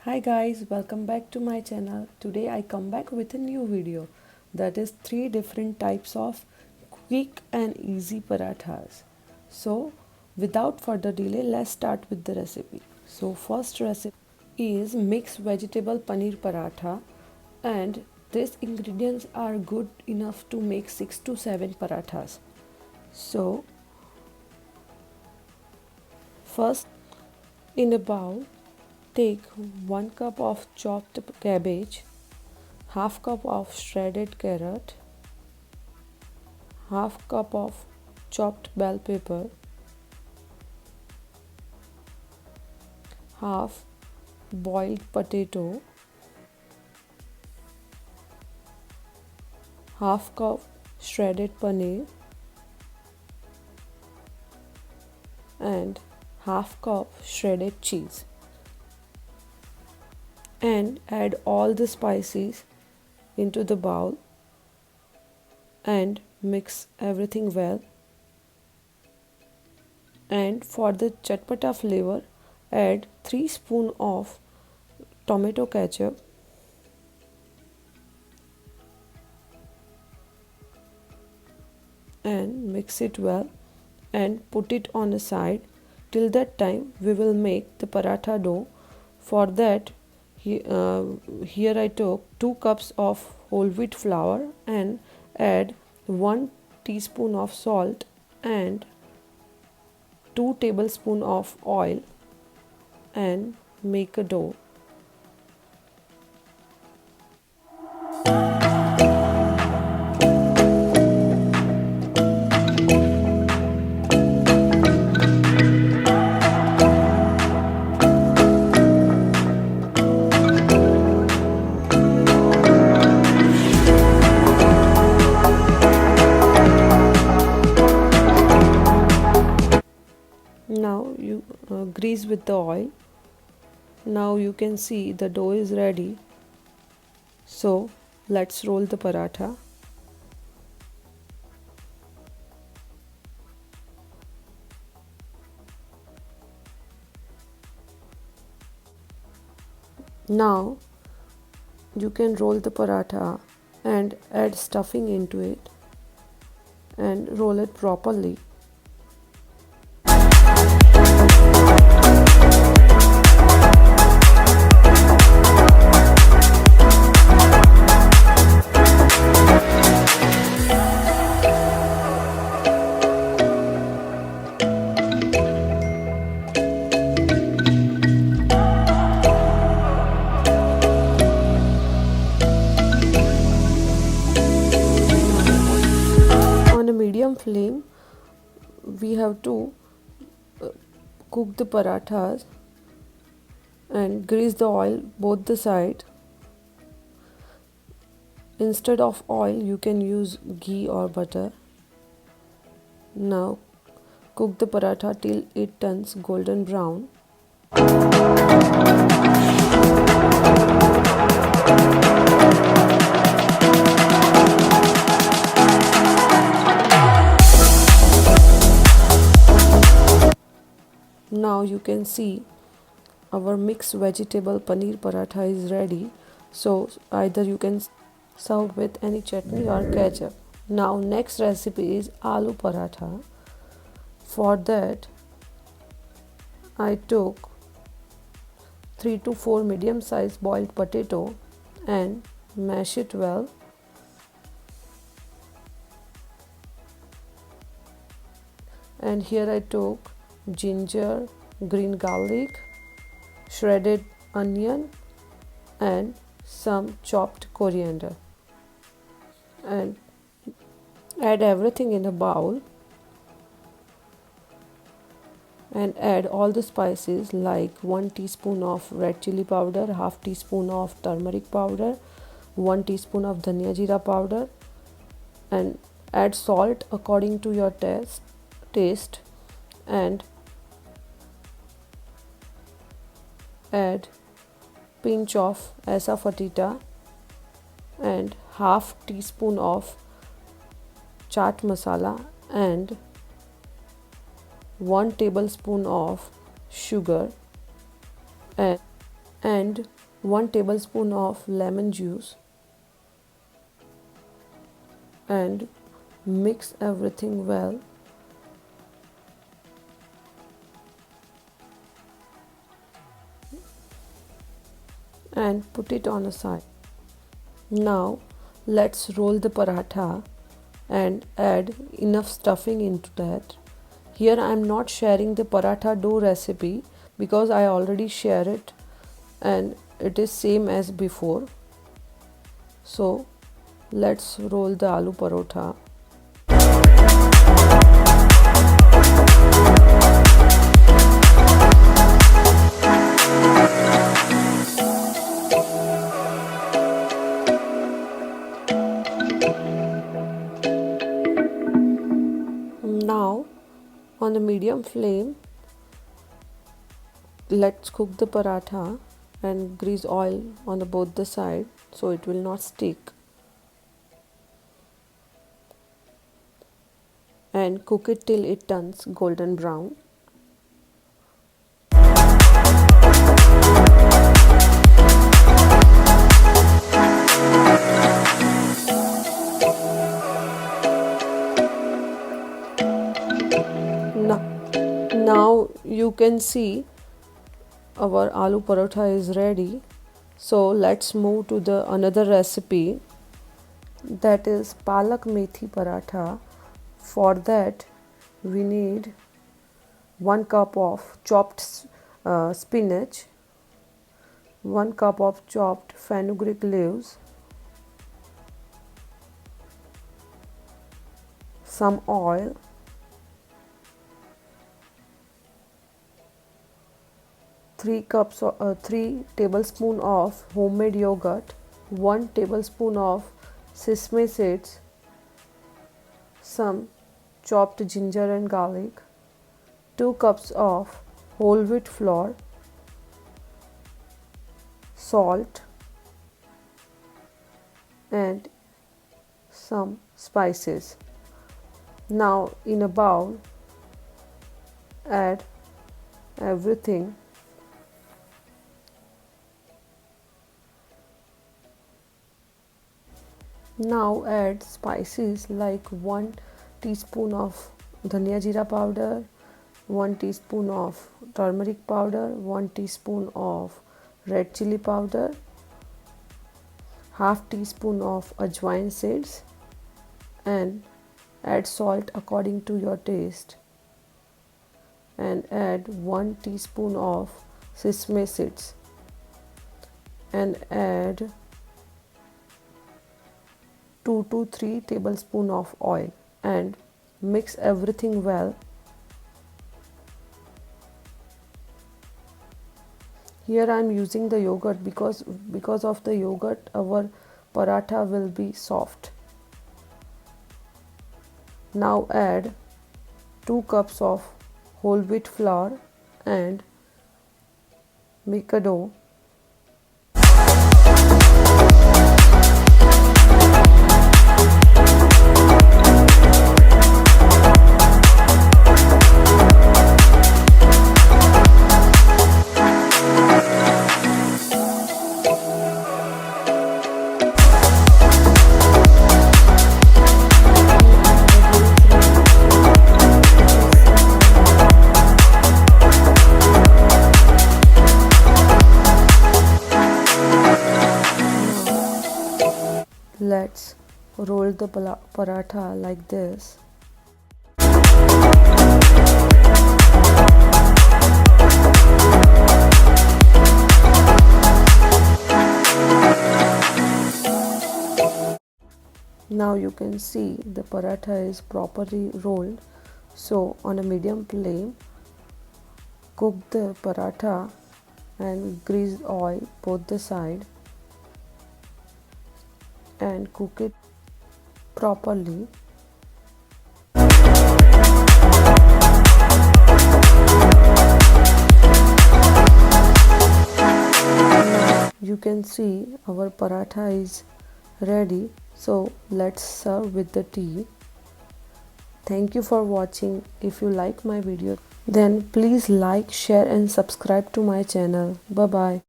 Hi guys, welcome back to my channel. Today I come back with a new video that is 3 different types of quick and easy parathas. So without further delay, let's start with the recipe. So first recipe is mixed vegetable paneer paratha, and these ingredients are good enough to make 6 to 7 parathas. So first, in a bowl, take 1 cup of chopped cabbage, half cup of shredded carrot, half cup of chopped bell pepper, half boiled potato, half cup shredded paneer, and half cup shredded cheese, and add all the spices into the bowl and mix everything well. And for the chatpata flavor, add 3 spoons of tomato ketchup and mix it well and put it on the side. Till that time we will make the paratha dough. For that, here I took 2 cups of whole wheat flour and add 1 teaspoon of salt and 2 tablespoons of oil and make a dough. Now you grease with the oil. Now you can see the dough is ready. So let's roll the paratha. Now you can roll the paratha and add stuffing into it and roll it properly. On a medium flame, we have to cook the parathas and grease the oil both the sides. Instead of oil, you can use ghee or butter. Now cook the paratha till it turns golden brown. Now you can see our mixed vegetable paneer paratha is ready. So either you can serve with any chutney or ketchup. Now next recipe is aloo paratha. For that, I took 3 to 4 medium sized boiled potato and mash it well. And here I took ginger, green garlic, shredded onion and some chopped coriander, and add everything in a bowl and add all the spices like 1 teaspoon of red chili powder, half teaspoon of turmeric powder, 1 teaspoon of dhania jeera powder, and add salt according to your taste and add pinch of asafoetida and half teaspoon of chaat masala and 1 tablespoon of sugar and and 1 tablespoon of lemon juice, and mix everything well. And put it on a side. Now let's roll the paratha and add enough stuffing into that. Here I am not sharing the paratha dough recipe because I already share it and it is same as before. So let's roll the aloo parotha. Now on the medium flame, let's cook the paratha and grease oil on both the side so it will not stick, and cook it till it turns golden brown. Now you can see our aloo paratha is ready. So let's move to the another recipe, that is palak methi paratha. For that we need 1 cup of chopped spinach, 1 cup of chopped fenugreek leaves, some oil, 3 tablespoons of homemade yogurt, 1 tablespoon of sesame seeds, some chopped ginger and garlic, 2 cups of whole wheat flour, salt, and some spices. Now in a bowl add everything. Now add spices like 1 teaspoon of dhania jeera powder, 1 teaspoon of turmeric powder, 1 teaspoon of red chili powder, half teaspoon of ajwain seeds, and add salt according to your taste, and add 1 teaspoon of sesame seeds, and add 2 to 3 tablespoons of oil, and mix everything well. Here I am using the yogurt because of the yogurt our paratha will be soft. Now add 2 cups of whole wheat flour and make a dough. Let's roll the paratha like this. Now you can see the paratha is properly rolled. So on a medium flame, cook the paratha and grease oil both the side and cook it properly. Now you can see our paratha is ready. So let's serve with the tea. Thank you for watching. If you like my video, then please like, share and subscribe to my channel. Bye bye.